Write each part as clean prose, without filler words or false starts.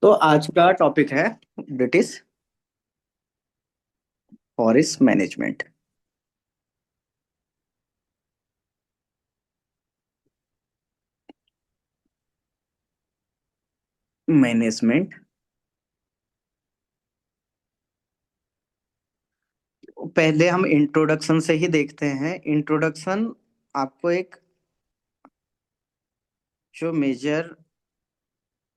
तो आज का टॉपिक है ब्रिटिश फॉरेस्ट मैनेजमेंट। मैनेजमेंट। पहले हम इंट्रोडक्शन से ही देखते हैं। इंट्रोडक्शन आपको एक जो मेजर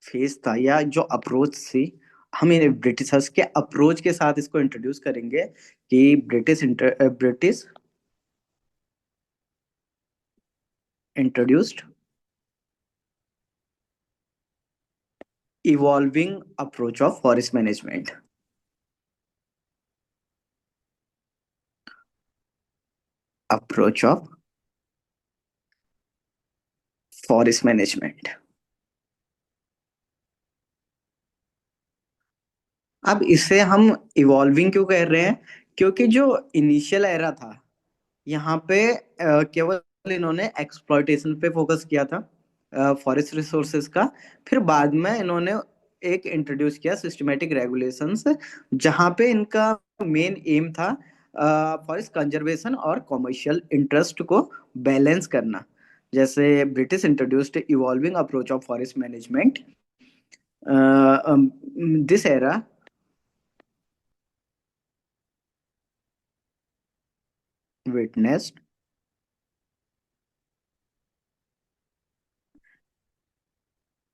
फेस था या जो अप्रोच थी, हम इन ब्रिटिशर्स के अप्रोच के साथ इसको इंट्रोड्यूस करेंगे कि British introduced evolving approach of forest management. Approach of forest management. अब इसे हम इवॉल्विंग क्यों कह रहे हैं? क्योंकि जो इनिशियल एरा था, यहाँ पे केवल इन्होंने एक्सप्लॉइटेशन पे फोकस किया था फॉरेस्ट रिसोर्सेज का। फिर बाद में इन्होंने एक इंट्रोड्यूस किया सिस्टमेटिक रेगुलेशंस, जहाँ पे इनका मेन एम था फॉरेस्ट कंजर्वेशन और कॉमर्शियल इंटरेस्ट को बैलेंस करना। जैसे British introduced evolving approach of forest management. This era witnessed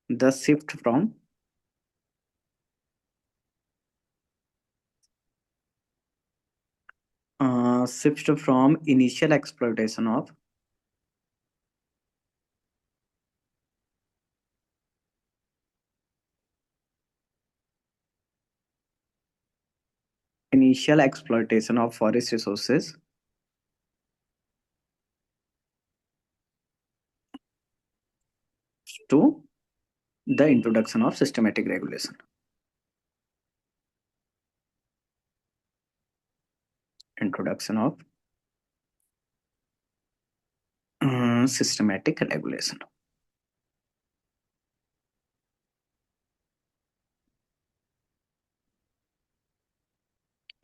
the shift from initial exploitation of forest resources to the introduction of systematic regulation. Introduction of systematic regulation.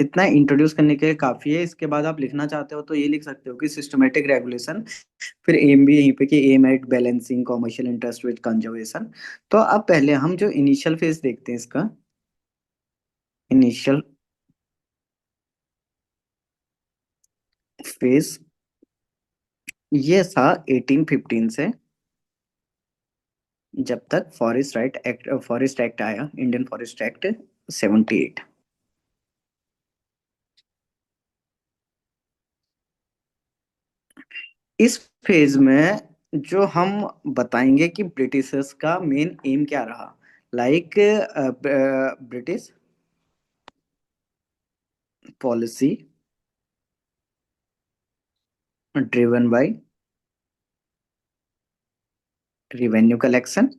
इतना introduce करने के लिए काफी है। इसके बाद आप लिखना चाहते हो तो ये लिख सकते हो कि सिस्टमेटिक रेगुलेशन, फिर एम भी यहीं पे कि aim at balancing commercial interest with conservation. तो अब पहले हम जो इनिशियल फेज देखते हैं इसका। इनिशियल फेज ये था 1815 से, जब तक फॉरेस्ट एक्ट आया, इंडियन फॉरेस्ट एक्ट 78। इस फेज में जो हम बताएंगे कि ब्रिटिशर्स का मेन एम क्या रहा, like British policy driven by revenue collection,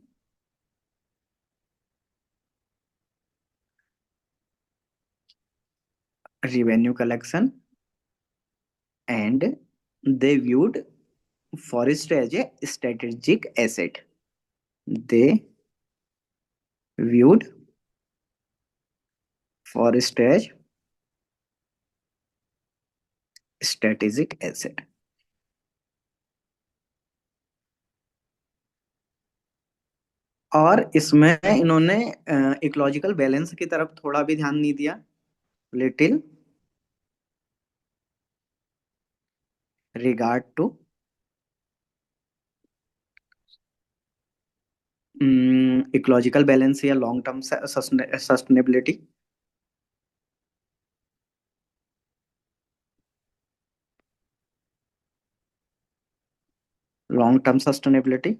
revenue collection, and they viewed forest as a strategic asset. They viewed forest as strategic asset। और इसमें इन्होंने इकोलॉजिकल बैलेंस की तरफ थोड़ा भी ध्यान नहीं दिया। Little regard to ecological balance या long term sustainability. Long term sustainability.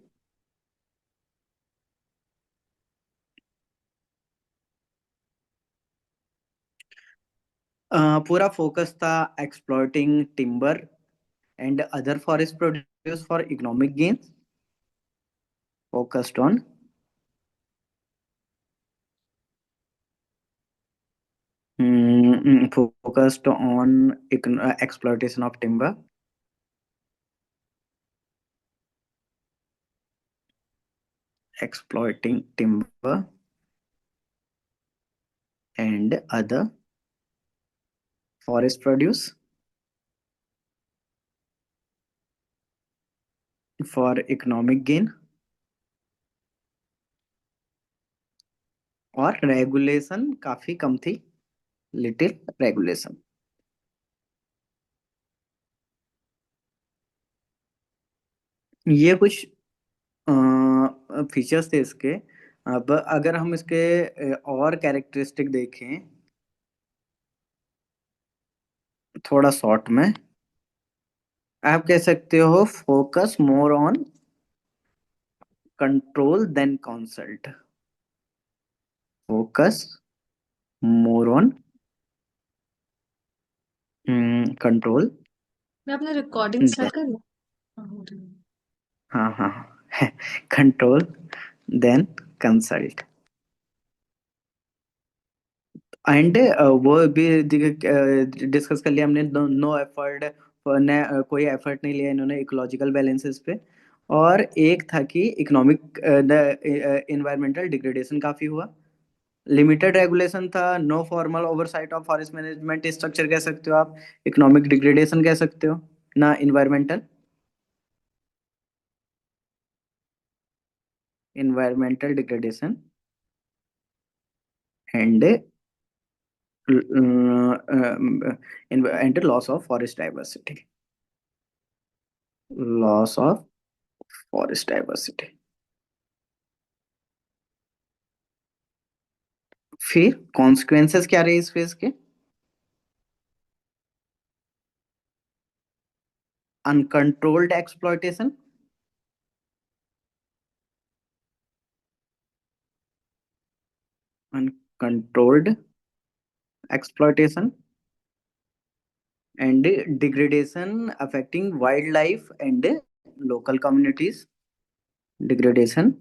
पूरा फोकस था exploiting timber and other forest produce for economic gain. Focused on focused on exploitation of timber, exploiting timber and other forest produce for economic gain, और regulation काफी कम थी, little regulation. ये कुछ features थे इसके। अब अगर हम इसके और कैरेक्टरिस्टिक देखें थोड़ा शॉर्ट में, आप कह सकते हो focus more on control then consult. Focus more on control. मैं अपने रिकॉर्डिंग स्टार्ट कर लूँ? हाँ, हो रही है। हाँ हाँ, कंट्रोल देन कंसल्ट। एंड वो भी डिस्कस कर लिया हमने, नो एफर्ट, कोई एफर्ट नहीं लिया इन्होंने इकोलॉजिकल बैलेंसेस पे। और एक था कि इकोनॉमिक इन्वायरमेंटल डिग्रेडेशन काफी हुआ। लिमिटेड रेगुलेशन था, no formal oversight of forest management structure कह सकते हो आप, इकोनॉमिक डिग्रेडेशन कह सकते हो, ना environmental, environmental degradation and and loss of forest diversity, loss of forest diversity. फिर कॉन्सिक्वेंसेस क्या रहे इस फेज के? Uncontrolled exploitation, uncontrolled exploitation and degradation affecting wild life and local communities, degradation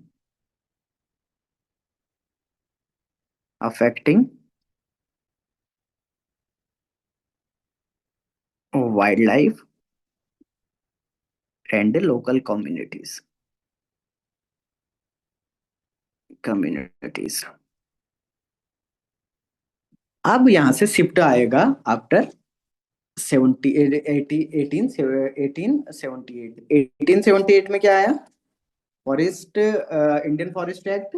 affecting wild life and local communities. अब यहां से shift आएगा after 1878 में क्या आया? Forest, Indian forest act.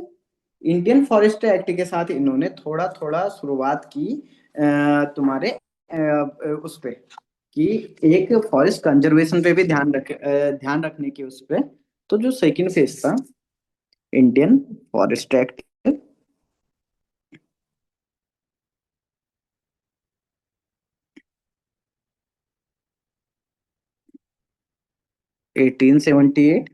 Indian forest act के साथ इन्होंने थोड़ा थोड़ा शुरुआत की तुम्हारे उस पे, कि एक फॉरेस्ट कंजर्वेशन पे भी ध्यान रखने की उस पे। तो जो सेकंड फेज था, इंडियन फॉरेस्ट एक्ट 1878,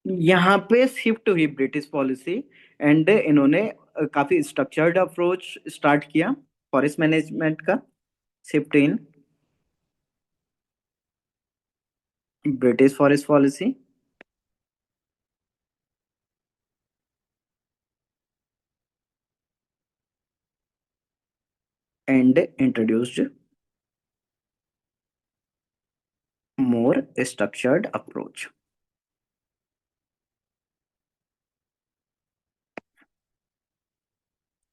यहाँ पे शिफ्ट हुई ब्रिटिश पॉलिसी, एंड इन्होंने काफी स्ट्रक्चर्ड अप्रोच स्टार्ट किया फॉरेस्ट मैनेजमेंट का। Shift in British forest policy and introduced more structured approach,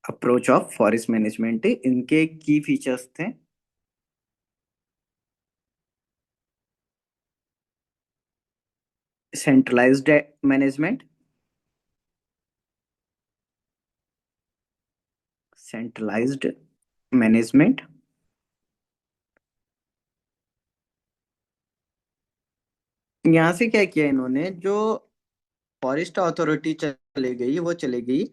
approach of forest management. इनके की फीचर्स थे सेंट्रलाइज्ड मैनेजमेंट, सेंट्रलाइज्ड मैनेजमेंट। यहाँ से क्या किया इन्होंने, जो फॉरेस्ट अथॉरिटी चले गई, वो चले गई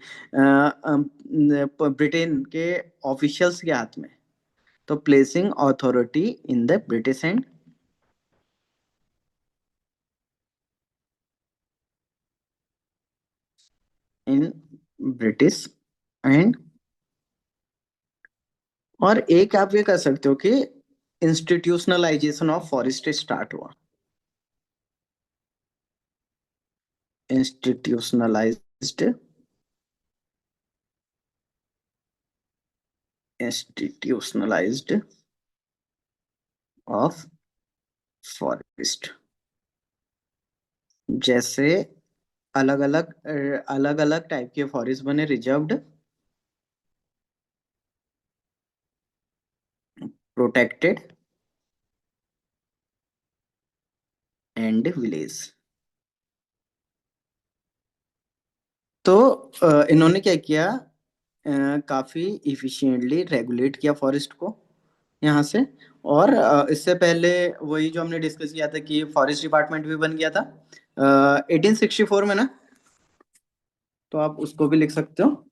ब्रिटेन के ऑफिशियल्स के हाथ में। तो placing authority in the British and, in British and. और एक आप ये कर सकते हो कि इंस्टीट्यूशनलाइजेशन ऑफ फॉरेस्ट स्टार्ट हुआ, इंस्टीट्यूशनलाइज्ड, इंस्टीट्यूशनलाइज्ड ऑफ फॉरेस्ट जैसे अलग अलग टाइप के फॉरेस्ट बने, रिजर्व्ड, प्रोटेक्टेड एंड विलेज। तो इन्होंने क्या किया, काफी इफिशिएंटली रेगुलेट किया फॉरेस्ट को यहाँ से। और इससे पहले वही जो हमने डिस्कस किया था कि फॉरेस्ट डिपार्टमेंट भी बन गया था 1864 में ना, तो आप उसको भी लिख सकते हो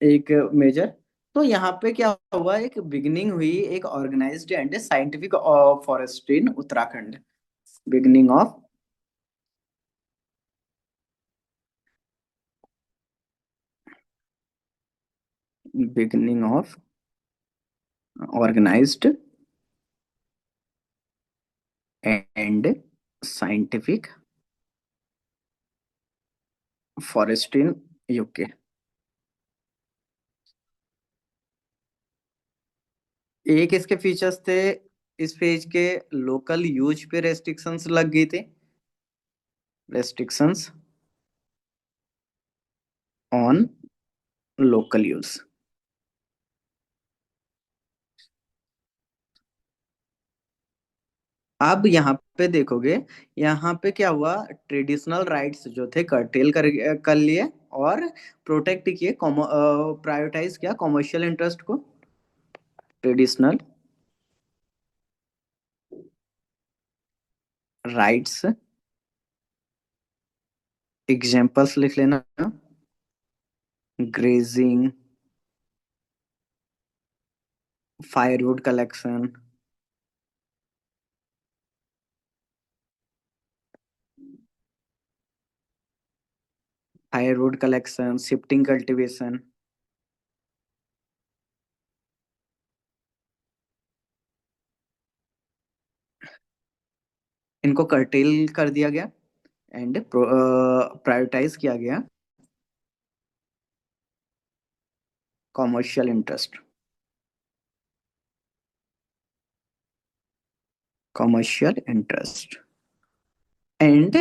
एक मेजर। तो यहाँ पे क्या हुआ, एक बिगनिंग हुई एक organised and scientific forest in Uttarakhand. Beginning of, beginning of organised and scientific forest in UK. एक इसके फीचर्स थे, इस पेज के लोकल यूज पे रेस्ट्रिक्शंस लग गई थी, रेस्ट्रिक्शंस ऑन लोकल यूज। अब यहाँ पे देखोगे, यहाँ पे क्या हुआ, ट्रेडिशनल राइट्स जो थे कर्टेल कर लिए, और प्रोटेक्ट किए, प्रायोरिटाइज किया कॉमर्शियल इंटरेस्ट को। ट्रेडिशनल राइट्स, एग्जांपल्स लिख लेना, grazing, firewood collection, firewood collection, shifting cultivation, इनको कर्टेल कर दिया गया एंड प्रायोरिटाइज किया गया commercial interest, commercial interest. And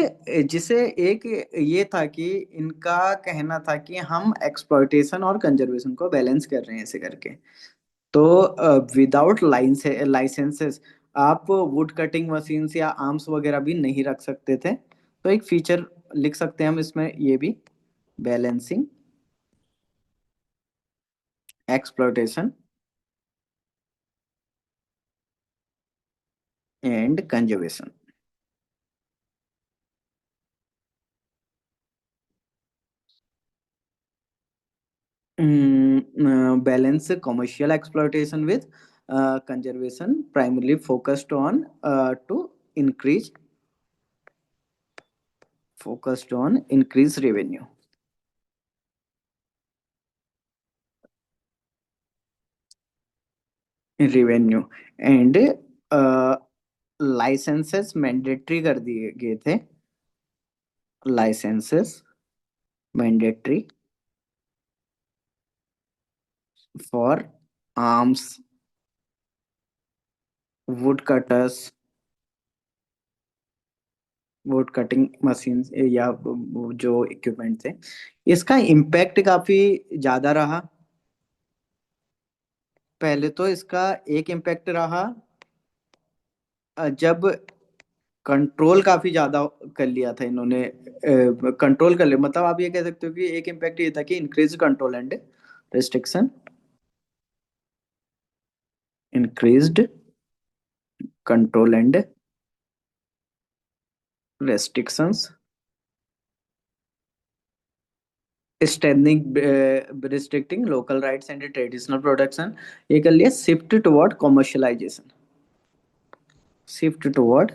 जिसे एक ये था कि इनका कहना था कि हम एक्सप्लॉइटेशन और कंजर्वेशन को बैलेंस कर रहे हैं ऐसे करके। तो विदाउट लाइसेंसेस आप वुड कटिंग मशीन्स या आर्म्स वगैरह भी नहीं रख सकते थे। तो एक फीचर लिख सकते हैं हम इसमें ये भी, balancing exploitation and conservation. Balance commercial exploitation with conservation, primarily focused on to increase, focused on increase revenue and licences mandatory कर दिए गए थे, licences mandatory for arms, wood cutters, wood cutting machine या जो इक्विपमेंट थे। इसका impact काफी ज्यादा रहा। पहले तो इसका एक इम्पैक्ट रहा, जब कंट्रोल काफी ज्यादा कर लिया था इन्होंने, कंट्रोल कर लिया, मतलब आप ये कह सकते हो कि एक इम्पैक्ट ये था कि increase control and restriction, increased control and restrictions, strengthening restricting local rights and traditional production. ये कर लिया shift toward commercialisation, shift toward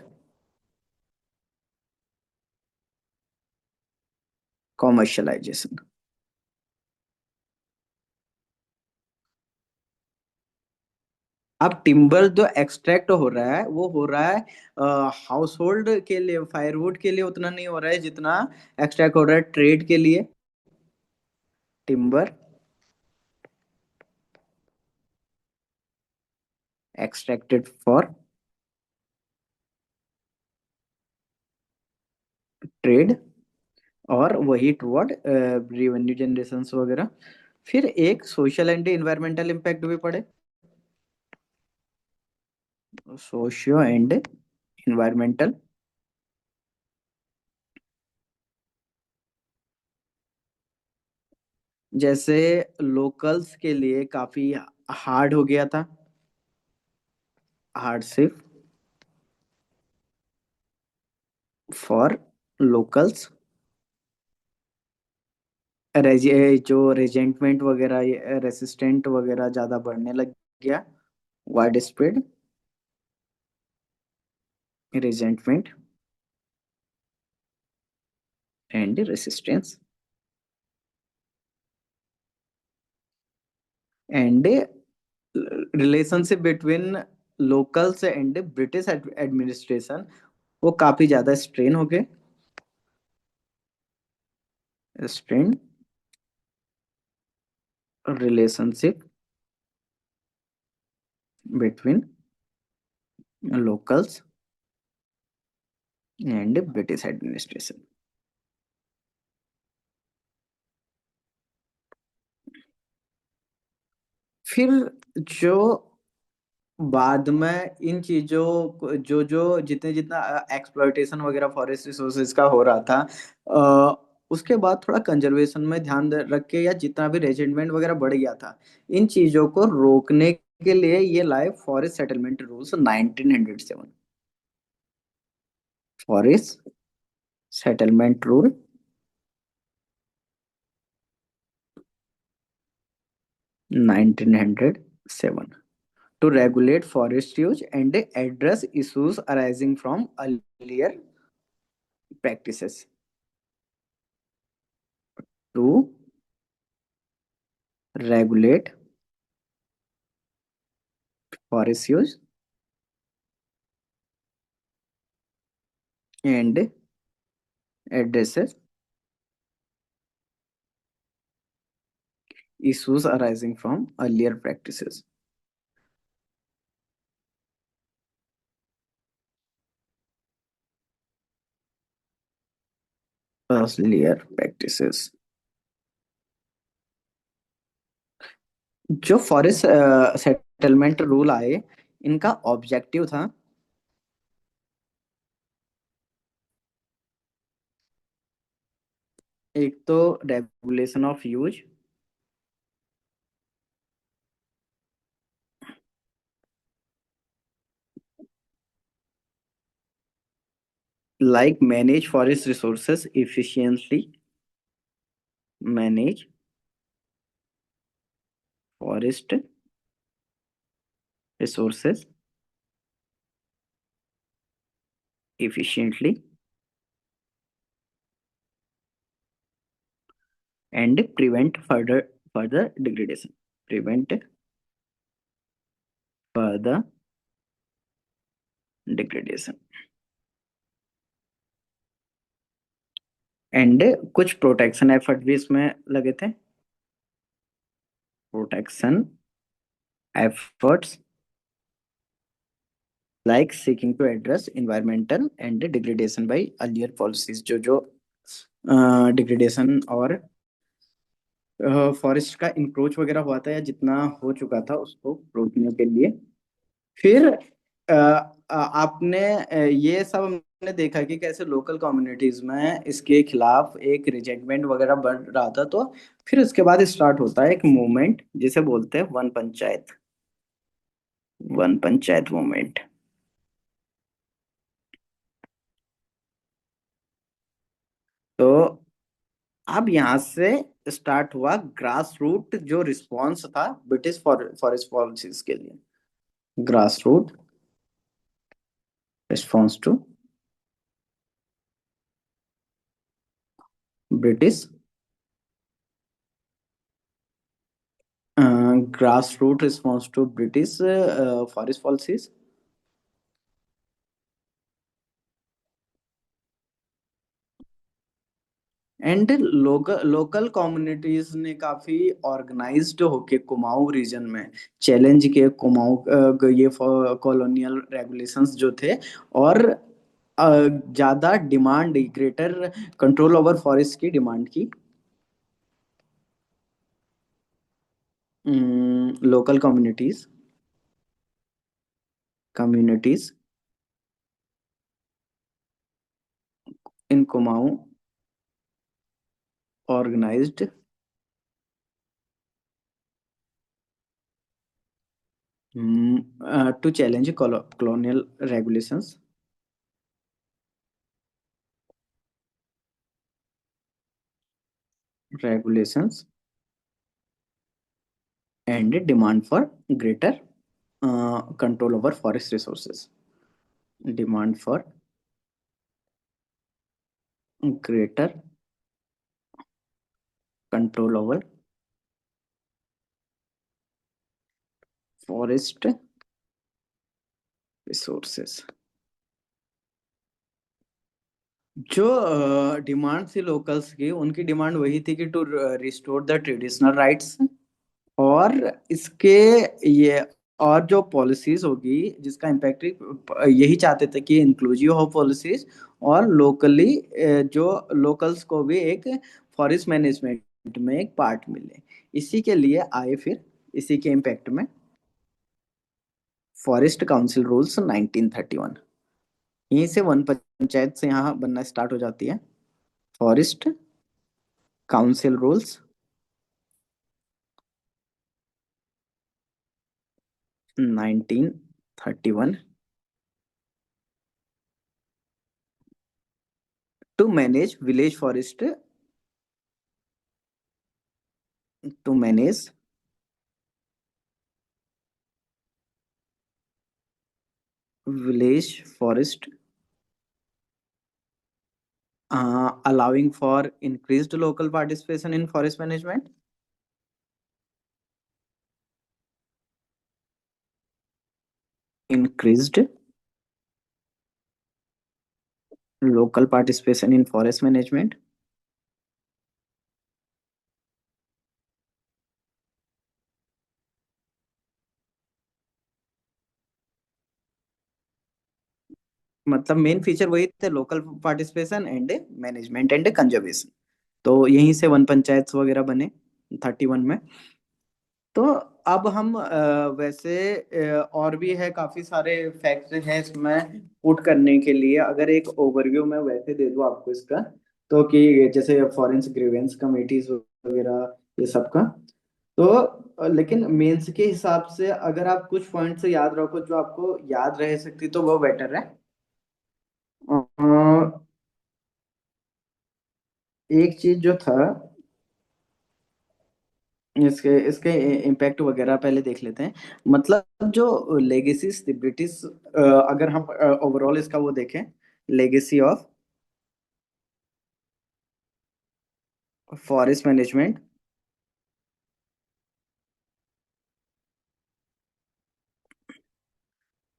commercialisation. अब टिम्बर जो एक्सट्रैक्ट हो रहा है वो हो रहा है हाउस होल्ड के लिए, फायरवुड के लिए उतना नहीं हो रहा है जितना एक्सट्रैक्ट हो रहा है ट्रेड के लिए। टिम्बर extracted for ट्रेड, और वही टुवर्ड रेवेन्यू जनरेशन वगैरह। फिर एक सोशल एंड इन्वायरमेंटल इम्पैक्ट भी पड़े, सोशियो एंड इन्वायरमेंटल। जैसे लोकल्स के लिए काफी हार्ड हो गया था, हार्डशिप फॉर लोकल्स। जो रेजेंटमेंट वगैरह, रेसिस्टेंट वगैरह ज्यादा बढ़ने लग गया, wide spread रेजेंटमेंट and resistance. And relationship between locals and British administration वो काफी ज्यादा स्ट्रेन हो गए, strain relationship between locals and British administration. फिर जो बाद में इन चीजों जो जो जितने जितना एक्सप्लॉइटेशन वगैरह फॉरेस्ट रिसोर्सेज का हो रहा था, उसके बाद थोड़ा कंजर्वेशन में ध्यान रख के, या जितना भी रेजिडमेंट वगैरह बढ़ गया था, इन चीजों को रोकने के लिए ये लाए forest settlement rules 1907। Forest settlement rule 1907 to regulate forest use and address issues arising from earlier practices. To regulate forest use and addresses issues arising from earlier practices. Earlier practices। जो फॉरेस्ट सेटलमेंट रूल आए, इनका objective था, एक तो regulation of use, like manage forest resources efficiently, manage forest resources efficiently, and prevent further degradation, prevent further degradation। And कुछ protection effort भी इसमें लगे थे, protection efforts like seeking to address environmental and degradation by earlier policies। जो जो degradation और forest का encroach वगैरह हुआ था, या जितना हो चुका था उसको रोकने के लिए। फिर आपने ये सब हमने देखा कि कैसे लोकल कम्युनिटीज में इसके खिलाफ एक रिजेंटमेंट वगैरह बढ़ रहा था। तो फिर उसके बाद स्टार्ट होता है एक मूवमेंट जिसे बोलते हैं वन पंचायत, वन पंचायत मूवमेंट। तो अब यहाँ से स्टार्ट हुआ ग्रास रूट जो रिस्पॉन्स था ब्रिटिश फॉरेस्ट पॉलिसीज के लिए, grass root response to British, grass root response to British forest policies. And local communities ने काफी ऑर्गेनाइज्ड होके कुमाऊं रीजन में चैलेंज किए कुमाऊं ये कॉलोनियल रेगुलेशंस जो थे, और ज्यादा demand, greater control over forest की डिमांड की। Local communities, communities in Kumaon organised to challenge colonial regulations, regulations and demand for greater control over forest resources, demand for greater control over forest resources। जो demand थी locals की, उनकी demand वही थी कि to restore the traditional rights, और इसके ये और जो पॉलिसीज होगी जिसका इम्पैक्ट, यही चाहते थे कि इंक्लूसिव हो पॉलिसीज, और लोकली जो लोकल्स को भी एक फॉरेस्ट मैनेजमेंट में एक पार्ट मिले। इसी के लिए आए फिर, इसी के इम्पैक्ट में फॉरेस्ट काउंसिल रूल्स 1931। यहीं से वन पंचायत से यहाँ बनना स्टार्ट हो जाती है, forest council rules 1931 to manage village forest, to manage village forest, allowing for increased local participation in forest management, increased local participation in forest management, मतलब मेन फीचर वही थे, local participation and management and conservation. तो यहीं से one panchayat वगैरह बने 31 में। तो अब हम वैसे और भी है, काफी सारे फैक्ट्स हैं इसमें पुट करने के लिए। अगर एक ओवरव्यू मैं वैसे दे दूं आपको इसका, तो कि जैसे फॉरेंस ग्रीवेंस कमेटीज वगैरह ये सब का, तो लेकिन मेंस के हिसाब से अगर आप कुछ पॉइंट से याद रखो जो आपको याद रह सकती, तो वो बेटर है। एक चीज जो था, इसके इसके इम्पैक्ट वगैरह पहले देख लेते हैं। मतलब जो लेगेसी ब्रिटिश, अगर हम ओवरऑल इसका वो देखें, लेगेसी ऑफ फॉरेस्ट मैनेजमेंट,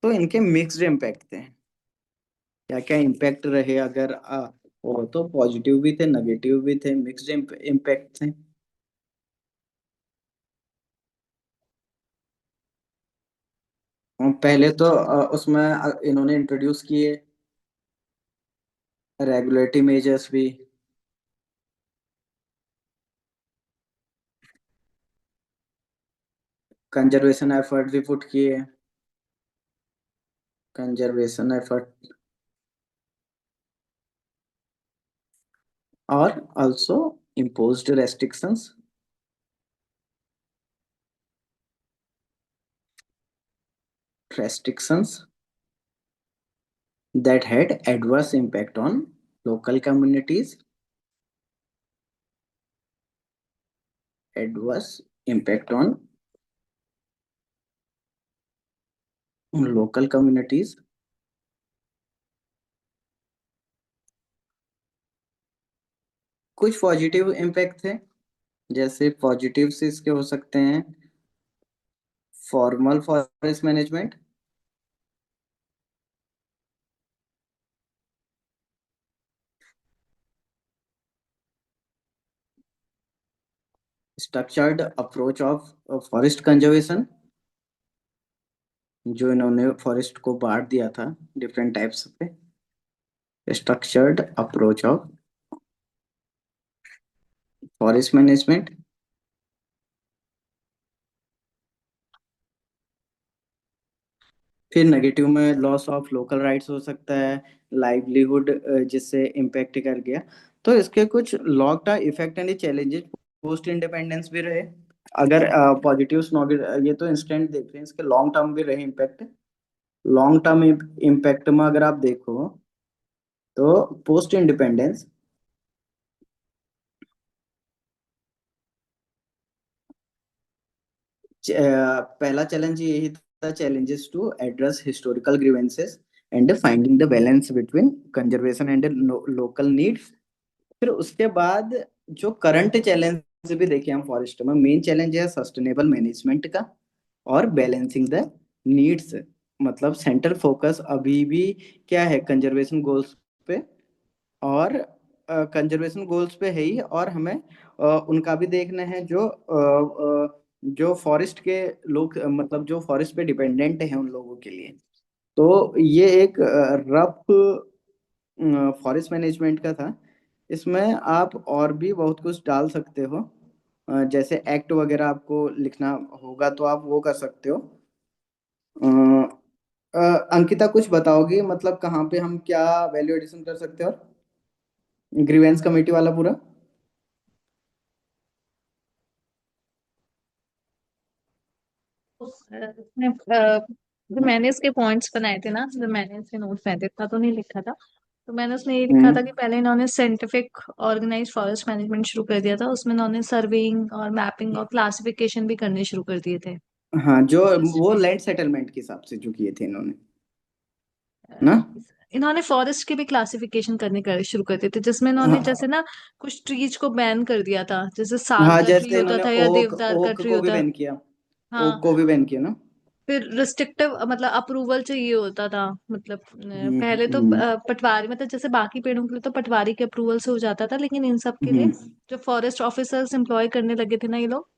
तो इनके मिक्स्ड इम्पैक्ट थे। क्या क्या इम्पैक्ट रहे, अगर वो तो पॉजिटिव भी थे, नेगेटिव भी थे, मिक्स्ड इम्पैक्ट थे। पहले तो उसमें इन्होंने इंट्रोड्यूस किए रेगुलेटरी मेजर्स भी, कंजर्वेशन एफर्ट भी पुट किए, कंजर्वेशन एफर्ट, और also imposed restrictions that had adverse impact on local communities, adverse impact on local communities। कुछ पॉजिटिव इम्पैक्ट थे, जैसे पॉजिटिव से इसके हो सकते हैं formal forest management, structured approach of forest conservation, जो इन्होंने फॉरेस्ट को बांट दिया था डिफरेंट टाइप्स पे, structured approach of forest management. फिर नेगेटिव में लॉस ऑफ लोकल राइट्स हो सकता है, लाइवलीहुड जिससे इम्पेक्ट कर गया। तो इसके कुछ long term effect and challenges post independence भी रहे। अगर पॉजिटिव ये तो इंस्टेंट देख रहे हैं, इसके लॉन्ग टर्म भी रहे इम्पैक्ट। लॉन्ग टर्म इम्पैक्ट में अगर आप देखो तो पोस्ट इंडिपेंडेंस पहला चैलेंज यही था, challenges to address historical grievances and finding the balance between conservation and local needs. फिर उसके बाद जो करंट चैलेंज भी देखे हम फॉरेस्ट में, मेन चैलेंज है सस्टेनेबल मैनेजमेंट का और बैलेंसिंग द नीड्स। मतलब सेंट्रल फोकस अभी भी क्या है, कंजर्वेशन गोल्स पे, और कंजर्वेशन गोल्स पे है ही, और हमें उनका भी देखना है जो फॉरेस्ट के लोग, मतलब जो फॉरेस्ट पे डिपेंडेंट है उन लोगों के लिए। तो ये एक रफ फॉरेस्ट मैनेजमेंट का था। इसमें आप और भी बहुत कुछ डाल सकते हो, जैसे एक्ट वगैरह आपको लिखना होगा तो आप वो कर सकते हो। अ, अंकिता कुछ बताओगी, मतलब कहाँ पे हम क्या वैल्यू एडिशन कर सकते हो, ग्रीवेंस कमेटी वाला पूरा। उसने जो मैंने इसके पॉइंट्स बनाए थे ना, जो मैंने इसके नोट में थे, इतना तो नहीं लिखा था। तो मैंने उसमें ये लिखा था हम्म। कि पहले इन्होंने साइंटिफिक ऑर्गेनाइज फॉरेस्ट मैनेजमेंट शुरू कर दिया था, उसमें इन्होंने सर्वेइंग और मैपिंग और क्लासिफिकेशन भी करने शुरू कर दिए थे हाँ, जो फॉरेस्ट वो के। लैंड सेटलमेंट के हिसाब से जो किए थे इन्होंने, अ, ना। इन्होंने फॉरेस्ट की भी क्लासिफिकेशन करने कर शुरू कर दिए थे, जिसमें इन्होंने जैसे हाँ, ना कुछ ट्रीज को बैन कर दिया था, जैसे साल हाँ, का ट्री जैसे होता इन्होंने था या ओक देवदार का ओक ट्री को भी होता। बैन किया। हाँ। ओक को भी बैन किया ना। फिर रिस्ट्रिक्टिव मतलब अप्रूवल चाहिए होता था, मतलब हम्म। पहले तो हम्म। पटवारी, मतलब जैसे बाकी पेड़ों के लिए तो पटवारी के अप्रूवल से हो जाता था, लेकिन इन सब के लिए हम्म। जो फॉरेस्ट ऑफिसर्स एम्प्लॉय करने लगे थे ना ये लोग,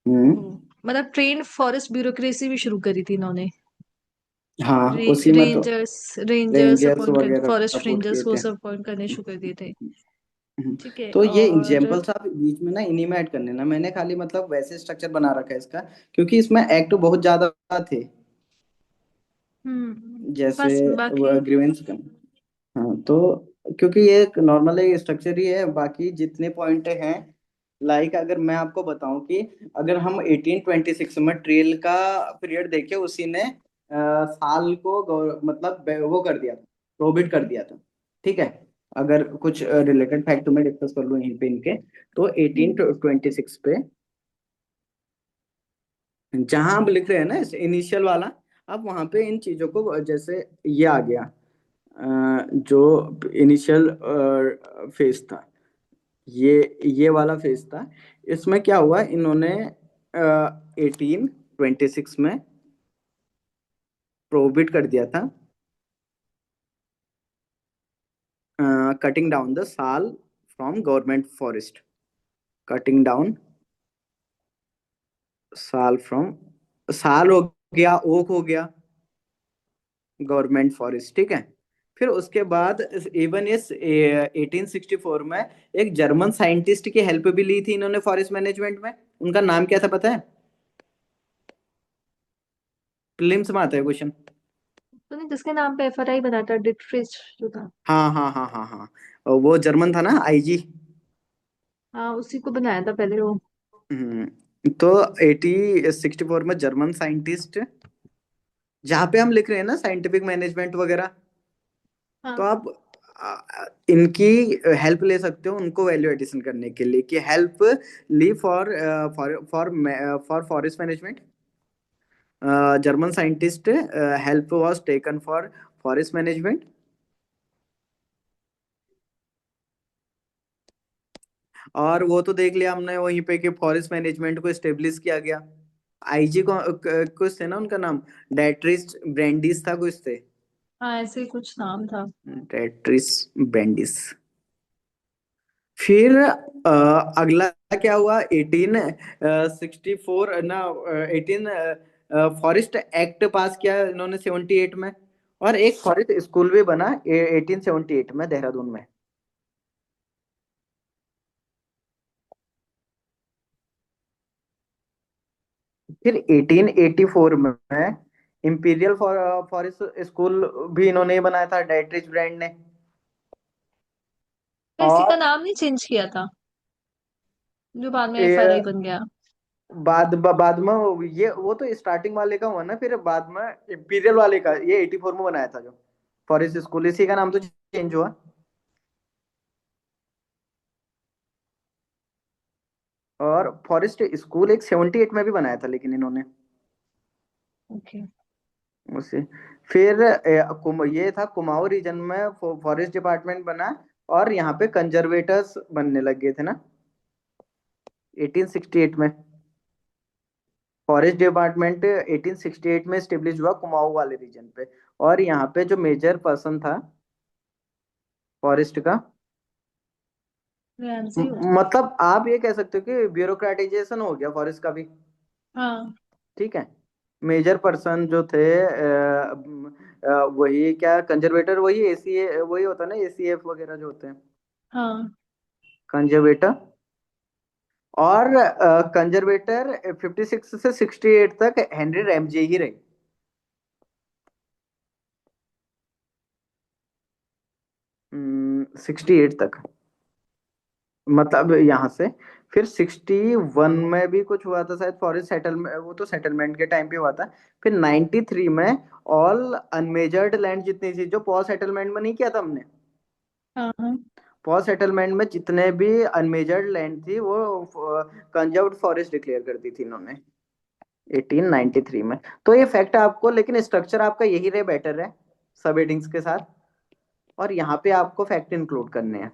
हम्म। मतलब ट्रेन फॉरेस्ट ब्यूरोक्रेसी भी शुरू करी थी इन्होंने। हाँ, उसी में तो रेंजर्स रेंजर्स रेंजर्स अपॉइंट कर, वगैरह फॉरेस्ट पुट किए रेंजर्स वो थे। सब अपॉइंट करने शुरू कर दिए थे। हम्म। ठीक है। तो ये और एग्जाम्पल्स आप बीच में ना इन्हीं में ऐड करने ना, मैंने खाली मतलब वैसे स्ट्रक्चर बना रखा है इसका, क्योंकि इसमें एक्ट बहुत ज्यादा थे, जैसे बस बाकी। ग्रीवेंस का। हाँ, तो क्योंकि ये एक नॉर्मल स्ट्रक्चर ही है, बाकी जितने पॉइंट हैं, लाइक अगर मैं आपको बताऊं कि अगर हम 1826 में ट्रेल का पीरियड देखें, उसी ने साल को मतलब वो कर दिया था, प्रोहिबिट कर दिया था। ठीक है। अगर कुछ रिलेटेड फैक्ट में डिस्कस कर लूं यहीं पे इनके, तो हम्म 1826 पे जहां आप लिख रहे हैं ना इनिशियल वाला, अब वहां पे इन चीजों को जैसे ये आ गया, जो इनिशियल फेज था, ये वाला फेज था। इसमें क्या हुआ, इन्होंने 1826 में प्रोहिबिट कर दिया था कटिंग डाउन द साल from government forest. Cutting down साल फ्रॉम, साल हो गया, ओक हो गया, गवर्नमेंट फॉरेस्ट। ठीक है। फिर उसके बाद इवन इस 1864 में एक जर्मन साइंटिस्ट की हेल्प भी ली थी इन्होंने फॉरेस्ट मैनेजमेंट में। उनका नाम क्या था पता है? प्रीलिम्स में आता है क्वेश्चन। तो नहीं, जिसके नाम पे एफआरआई बना था, डिट्रिच जो था। हाँ, हाँ, हाँ, हाँ, हाँ, वो जर्मन था ना, आईजी। हाँ, उसी को बनाया था पहले वो। तो 1864 में जर्मन साइंटिस्ट, जहाँ पे हम लिख रहे हैं ना साइंटिफिक मैनेजमेंट वगैरह, तो हाँ। आप इनकी हेल्प ले सकते हो उनको वैल्यू एडिशन करने के लिए, कि हेल्प ली for for for for forest management. German scientist help was taken for forest management. और वो तो देख लिया हमने वहीं पे कि फॉरेस्ट मैनेजमेंट को एस्टेब्लिश किया गया। आईजी को कुछ थे ना उनका नाम, डेट्रिस ब्रेंडिस था कुछ थे। हाँ, ऐसे ही कुछ नाम था। डेट्रिस ब्रेंडिस। फिर अगला क्या हुआ, 1864 ना, 18 फॉरेस्ट एक्ट पास किया इन्होंने 78 में। और एक फॉरेस्ट स्कूल भी बना 1878 में देहरादून में। फिर 1884 में इंपीरियल फॉरेस्ट स्कूल भी इन्होंने ही बनाया था, डाइटरिच ब्रांड ने। तो इसी का और नाम नहीं चेंज किया था जो बाद में एफआरआई ये बन गया? बाद में ये वो तो स्टार्टिंग वाले का हुआ ना, फिर बाद में इंपीरियल वाले का ये 84 में बनाया था जो फॉरेस्ट स्कूल, इसी का नाम तो चेंज हुआ। और फॉरेस्ट स्कूल एक 78 में भी बनाया था लेकिन इन्होंने ओके। उसे। फिर ये था कुमाऊं रीजन में फॉरेस्ट डिपार्टमेंट बना, और यहाँ पे कंजर्वेटर्स बनने लग गए थे ना 1868 में। फॉरेस्ट डिपार्टमेंट 1868 में स्टेब्लिश हुआ कुमाऊं वाले रीजन पे। और यहाँ पे जो मेजर पर्सन था फॉरेस्ट का, ध्यान से ही होता। मतलब आप ये कह सकते हो कि ब्यूरोक्रेटाइजेशन हो गया फॉरेस्ट का भी। हाँ। ठीक है। मेजर पर्सन जो थे वही क्या कंजर्वेटर, वही एसी, वही होता है ना एसीएफ वगैरह जो होते हैं हाँ। कंजर्वेटर। और कंजर्वेटर 56 से 68 तक हेनरी रैमजे ही रहे। 68 तक, मतलब यहाँ से। फिर 61 में भी कुछ हुआ था शायद फॉरेस्ट सेटलमेंट, वो तो सेटलमेंट के टाइम पे हुआ था। फिर 93 में ऑल अनमेजर्ड लैंड जितनी थी, जो पॉज सेटलमेंट में नहीं किया था हमने, हाँ। हाँ। पॉज सेटलमेंट में जितने भी अनमेजर्ड लैंड थी वो कंजर्व्ड फॉरेस्ट डिक्लेयर कर दी थी इन्होंने 1893 में। तो ये फैक्ट है आपको, लेकिन स्ट्रक्चर आपका यही रहे बेटर है सब हेडिंग्स के साथ। और यहाँ पे आपको फैक्ट इंक्लूड करने हैं।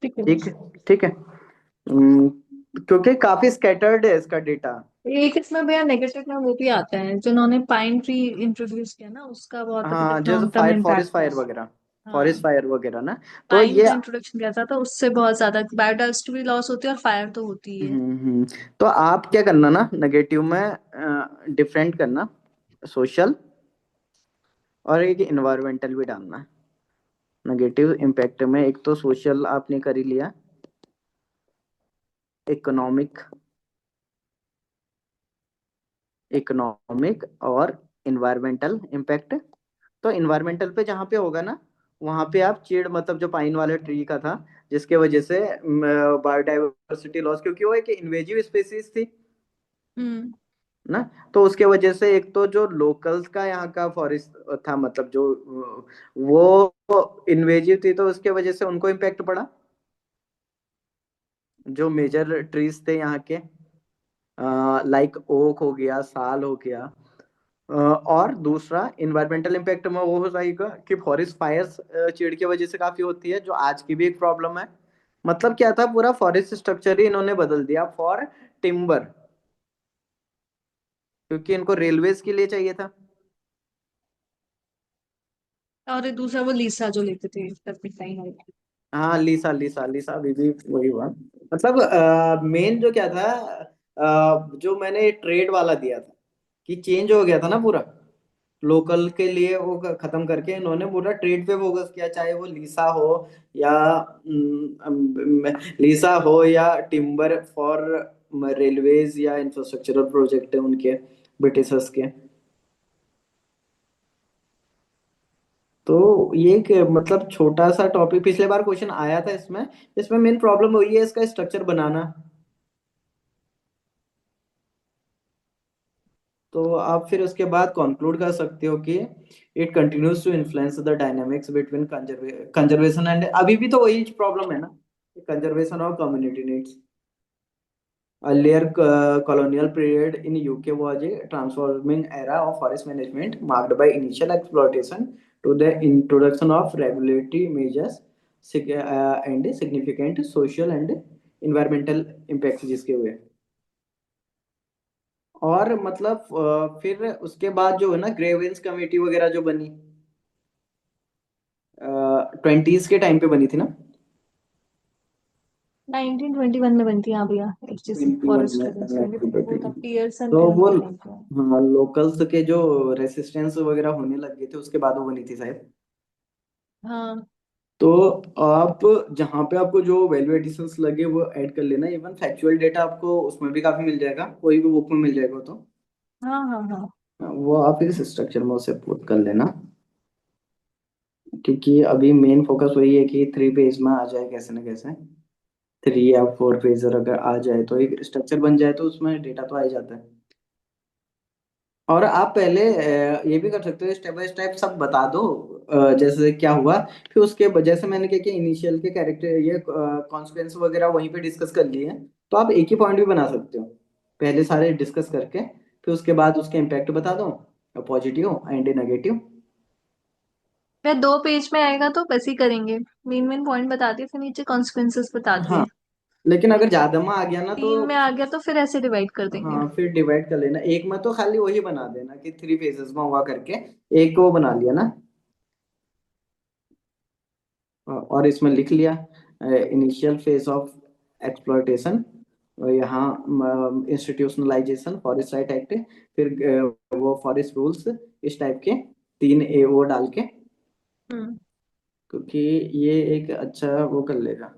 ठीक है। ठीक। ठीक है। हम्म, क्योंकि काफी स्कैटर्ड है इसका डेटा। एक इसमें भैया नेगेटिव में वो भी आता है, जिन्होंने पाइन ट्री इंट्रोड्यूस किया ना, उसका बहुत हाँ, मतलब जैसे long term fire, impact forest है। फायर वगैरह, हाँ। फॉरेस्ट फायर वगैरह ना। तो पाइन ये का इंट्रोडक्शन किया था तो उससे बहुत ज्यादा बायोडाइवर्सिटी भी लॉस होती है और फायर तो होती ही है। हम्म। तो आप क्या करना ना, नेगेटिव में डिफरेंट करना, सोशल और एक इन्वायरमेंटल भी डालना। नेगेटिव इम्पैक्ट में एक तो सोशल आपने कर ही लिया, इकोनॉमिक, इकोनॉमिक और इन्वायरमेंटल इम्पैक्ट। तो इन्वायरमेंटल पे जहाँ पे होगा ना, वहां पे आप चीड़, मतलब जो पाइन वाले ट्री का था, जिसके वजह से बायोडाइवर्सिटी लॉस, क्योंकि वो एक इन्वेजिव स्पीसीज थी हम्म। ना। तो उसके वजह से एक तो जो लोकल्स का यहाँ का फॉरेस्ट था, मतलब जो वो इन्वेजिव थी, तो उसके वजह से उनको इम्पेक्ट पड़ा, जो मेजर ट्रीज थे यहाँ के, लाइक ओक हो गया, साल हो गया। और दूसरा इन्वायरमेंटल इम्पैक्ट में वो हो जाएगा कि फॉरेस्ट फायर्स चीड़ की वजह से काफी होती है, जो आज की भी एक प्रॉब्लम है। मतलब क्या था, पूरा फॉरेस्ट स्ट्रक्चर ही इन्होंने बदल दिया फॉर टिम्बर, क्योंकि इनको रेलवेज के लिए चाहिए था। और एक दूसरा वो लीसा जो लेते थे टर्पेंटाइन। हाँ, लीसा लीसा लीसा अभी भी वही हुआ। मतलब मेन जो क्या था, जो मैंने ट्रेड वाला दिया था कि चेंज हो गया था ना पूरा, लोकल के लिए वो खत्म करके इन्होंने पूरा ट्रेड पे फोकस किया, चाहे वो या लीसा हो या टिम्बर फॉर रेलवेज या इंफ्रास्ट्रक्चरल प्रोजेक्ट है उनके, ब्रिटिशर्स के। तो ये एक मतलब छोटा सा टॉपिक पिछले बार क्वेश्चन आया था इसमें। इसमें मेन प्रॉब्लम वही है, इसका स्ट्रक्चर बनाना। तो आप फिर उसके बाद कंक्लूड कर सकते हो कि it continues to influence the dynamics between conservation and, अभी भी तो वही प्रॉब्लम है ना, कंजर्वेशन और community needs. Earlier colonial period in UK was a transforming era of forest management marked by initial exploitation to the introduction of regulatory measures and significant social and environmental impacts जिसके हुए। और मतलब फिर उसके बाद जो है ना ग्रेवेंस कमेटी वगैरह जो बनी, 20s के टाइम पे बनी थी ना। 1921 में बनती है, हाँ भैया, एचजीसी 21 फॉरेस्ट में गवर्नमेंट, वो था पियर्सन तो वो, कमिटी टाइप का। हाँ, लोकल्स के जो रेसिस्टेंस वगैरह होने लग गए थे उसके बाद वो बनी थी शायद। हाँ तो आप जहाँ पे आपको जो वैल्यू एडिशंस लगे वो ऐड कर लेना। इवन फैक्चुअल डेटा आपको उसमें भी काफी मिल जाएगा, कोई भी बुक में मिल जाएगा वो तो। हाँ हाँ हाँ। वो आप इस स्ट्रक्चर में उसे पुट कर लेना, क्योंकि अभी मेन फोकस वही है कि 3 पेज में आ जाए कैसे ना कैसे। 3 या 4 पेज अगर आ जाए तो एक स्ट्रक्चर बन जाए तो उसमें डेटा तो आ ही जाता है। और आप पहले ये भी कर सकते हो, स्टेप बाय स्टेप सब बता दो जैसे क्या हुआ। फिर उसके जैसे मैंने क्या किया, इनिशियल के कैरेक्टर ये कॉन्सिक्वेंस वगैरह वहीं पे डिस्कस कर लिए हैं, तो आप एक ही पॉइंट भी बना सकते हो पहले सारे डिस्कस करके। फिर उसके बाद उसके इम्पैक्ट बता दो, पॉजिटिव एंड नेगेटिव। मैं 2 पेज में आएगा तो बस ही करेंगे, मेन मेन पॉइंट बता दिए, फिर नीचे कॉन्सिक्वेंसेस बता हाँ, दिए। लेकिन अगर ज्यादा में आ गया ना तो, 3 में आ गया तो फिर ऐसे डिवाइड कर देंगे। हाँ, फिर डिवाइड कर लेना। एक में तो खाली वही बना देना कि 3 फेजेस में हुआ करके, एक को बना लिया ना। और इसमें लिख लिया इनिशियल फेज ऑफ एक्सप्लॉयटेशन, यहाँ इंस्टीट्यूशनलाइजेशन, फॉरेस्ट राइट एक्ट, फिर वो फॉरेस्ट रूल्स, इस टाइप के 3 वो डाल के, हम्म। क्योंकि ये एक अच्छा वो कर लेगा।